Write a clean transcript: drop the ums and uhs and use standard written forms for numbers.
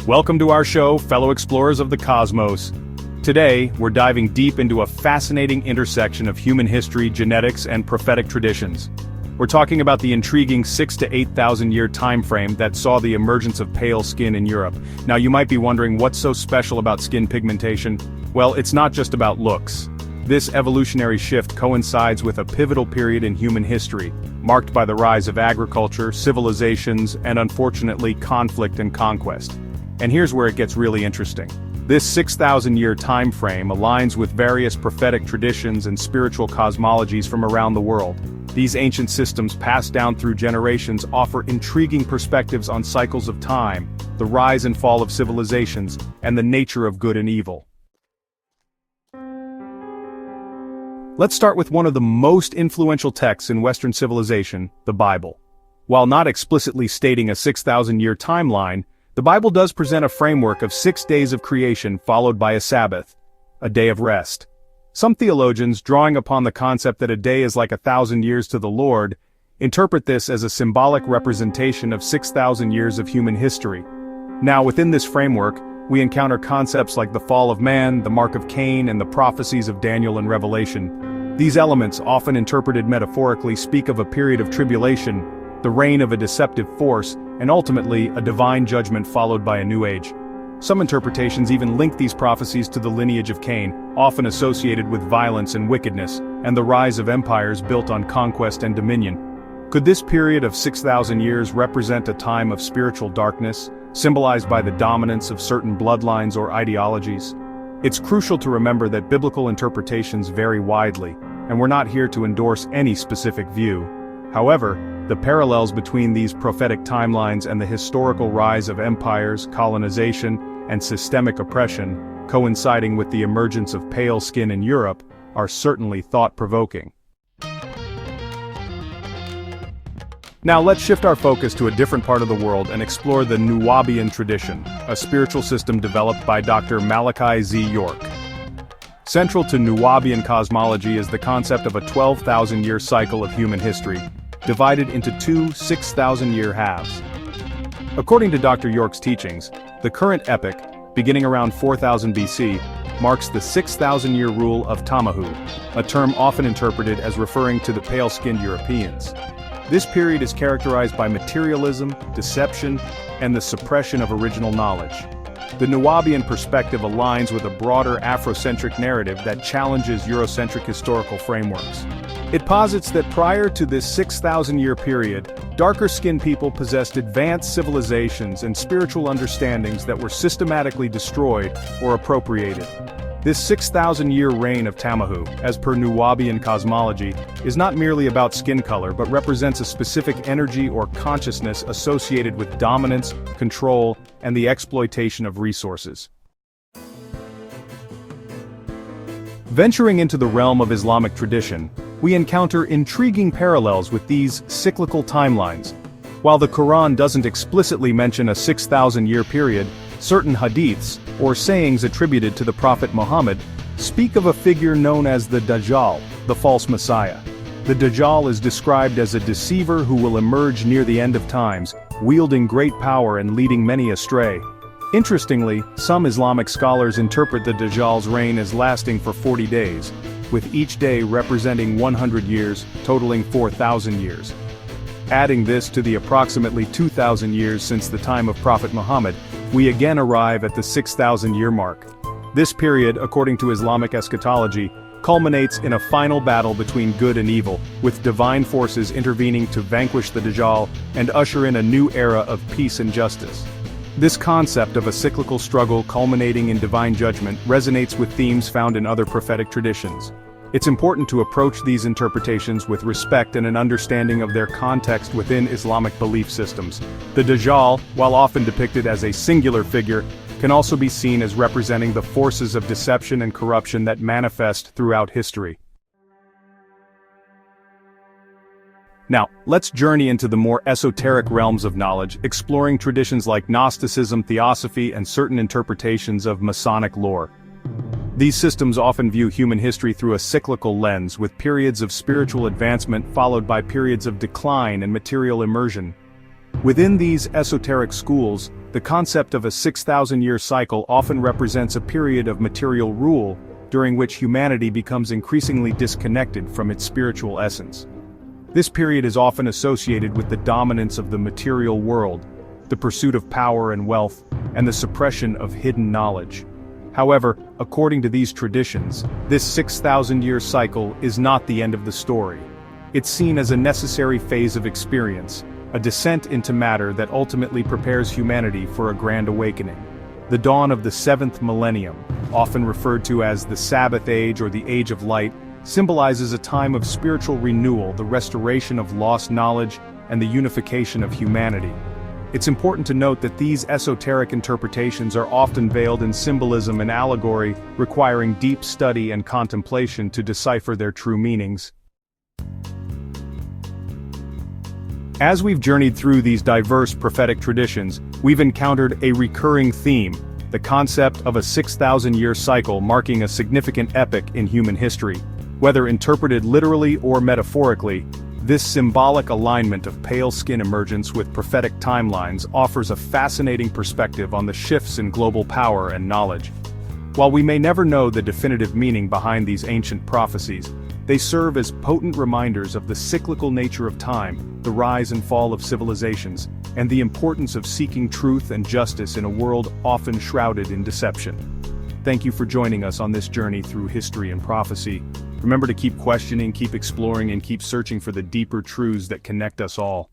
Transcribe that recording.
Welcome to our show, fellow explorers of the cosmos. Today, we're diving deep into a fascinating intersection of human history, genetics, and prophetic traditions. We're talking about the intriguing 6,000 to 8,000 year time frame that saw the emergence of pale skin in Europe. Now you might be wondering what's so special about skin pigmentation? Well, it's not just about looks. This evolutionary shift coincides with a pivotal period in human history, marked by the rise of agriculture, civilizations, and unfortunately conflict and conquest. And here's where it gets really interesting. This 6,000 year time frame aligns with various prophetic traditions and spiritual cosmologies from around the world. These ancient systems passed down through generations offer intriguing perspectives on cycles of time, the rise and fall of civilizations, and the nature of good and evil. Let's start with one of the most influential texts in Western civilization, the Bible. While not explicitly stating a 6,000 year timeline, the Bible does present a framework of 6 days of creation followed by a Sabbath, a day of rest. Some theologians, drawing upon the concept that a day is like 1,000 years to the Lord, interpret this as a symbolic representation of 6,000 years of human history. Now, within this framework, we encounter concepts like the fall of man, the mark of Cain, and the prophecies of Daniel and Revelation. These elements, often interpreted metaphorically, speak of a period of tribulation, the reign of a deceptive force, and ultimately, a divine judgment followed by a new age. Some interpretations even link these prophecies to the lineage of Cain, often associated with violence and wickedness, and the rise of empires built on conquest and dominion. Could this period of 6,000 years represent a time of spiritual darkness, symbolized by the dominance of certain bloodlines or ideologies? It's crucial to remember that biblical interpretations vary widely, and we're not here to endorse any specific view. However, the parallels between these prophetic timelines and the historical rise of empires, colonization, and systemic oppression, coinciding with the emergence of pale skin in Europe, are certainly thought-provoking. Now let's shift our focus to a different part of the world and explore the HUWA'AM tradition, a spiritual system developed by Dr. Malachi Z. York. Central to HUWA'AM cosmology is the concept of a 12,000 year cycle of human history, divided into two 6,000-year halves. According to Dr. York's teachings, the current epoch, beginning around 4000 BC, marks the 6,000-year rule of Tamahu, a term often interpreted as referring to the pale-skinned Europeans. This period is characterized by materialism, deception, and the suppression of original knowledge. The HUWA'AM perspective aligns with a broader Afrocentric narrative that challenges Eurocentric historical frameworks. It posits that prior to this 6,000-year period, darker-skinned people possessed advanced civilizations and spiritual understandings that were systematically destroyed or appropriated. This 6,000-year reign of Tamahu, as per HUWA'AM cosmology, is not merely about skin color but represents a specific energy or consciousness associated with dominance, control, and the exploitation of resources. Venturing into the realm of Islamic tradition, we encounter intriguing parallels with these cyclical timelines. While the Quran doesn't explicitly mention a 6,000-year period, certain hadiths, or sayings attributed to the Prophet Muhammad, speak of a figure known as the Dajjal, the false Messiah. The Dajjal is described as a deceiver who will emerge near the end of times, wielding great power and leading many astray. Interestingly, some Islamic scholars interpret the Dajjal's reign as lasting for 40 days, with each day representing 100 years, totaling 4,000 years. Adding this to the approximately 2,000 years since the time of Prophet Muhammad, we again arrive at the 6,000-year mark. This period, according to Islamic eschatology, culminates in a final battle between good and evil, with divine forces intervening to vanquish the Dajjal and usher in a new era of peace and justice. This concept of a cyclical struggle culminating in divine judgment resonates with themes found in other prophetic traditions. It's important to approach these interpretations with respect and an understanding of their context within Islamic belief systems. The Dajjal, while often depicted as a singular figure, can also be seen as representing the forces of deception and corruption that manifest throughout history. Now, let's journey into the more esoteric realms of knowledge, exploring traditions like Gnosticism, Theosophy, and certain interpretations of Masonic lore. These systems often view human history through a cyclical lens, with periods of spiritual advancement followed by periods of decline and material immersion. Within these esoteric schools, The concept of a 6,000-year cycle often represents a period of material rule, during which humanity becomes increasingly disconnected from its spiritual essence. This period is often associated with the dominance of the material world, the pursuit of power and wealth, and the suppression of hidden knowledge. However, according to these traditions, this 6,000-year cycle is not the end of the story. It's seen as a necessary phase of experience, a descent into matter that ultimately prepares humanity for a grand awakening. The dawn of the 7th millennium, often referred to as the Sabbath Age or the Age of Light, symbolizes a time of spiritual renewal, the restoration of lost knowledge, and the unification of humanity. It's important to note that these esoteric interpretations are often veiled in symbolism and allegory, requiring deep study and contemplation to decipher their true meanings. As we've journeyed through these diverse prophetic traditions, we've encountered a recurring theme, the concept of a 6,000-year cycle marking a significant epoch in human history. Whether interpreted literally or metaphorically, this symbolic alignment of pale skin emergence with prophetic timelines offers a fascinating perspective on the shifts in global power and knowledge. While we may never know the definitive meaning behind these ancient prophecies, they serve as potent reminders of the cyclical nature of time, the rise and fall of civilizations, and the importance of seeking truth and justice in a world often shrouded in deception. Thank you for joining us on this journey through history and prophecy. Remember to keep questioning, keep exploring, and keep searching for the deeper truths that connect us all.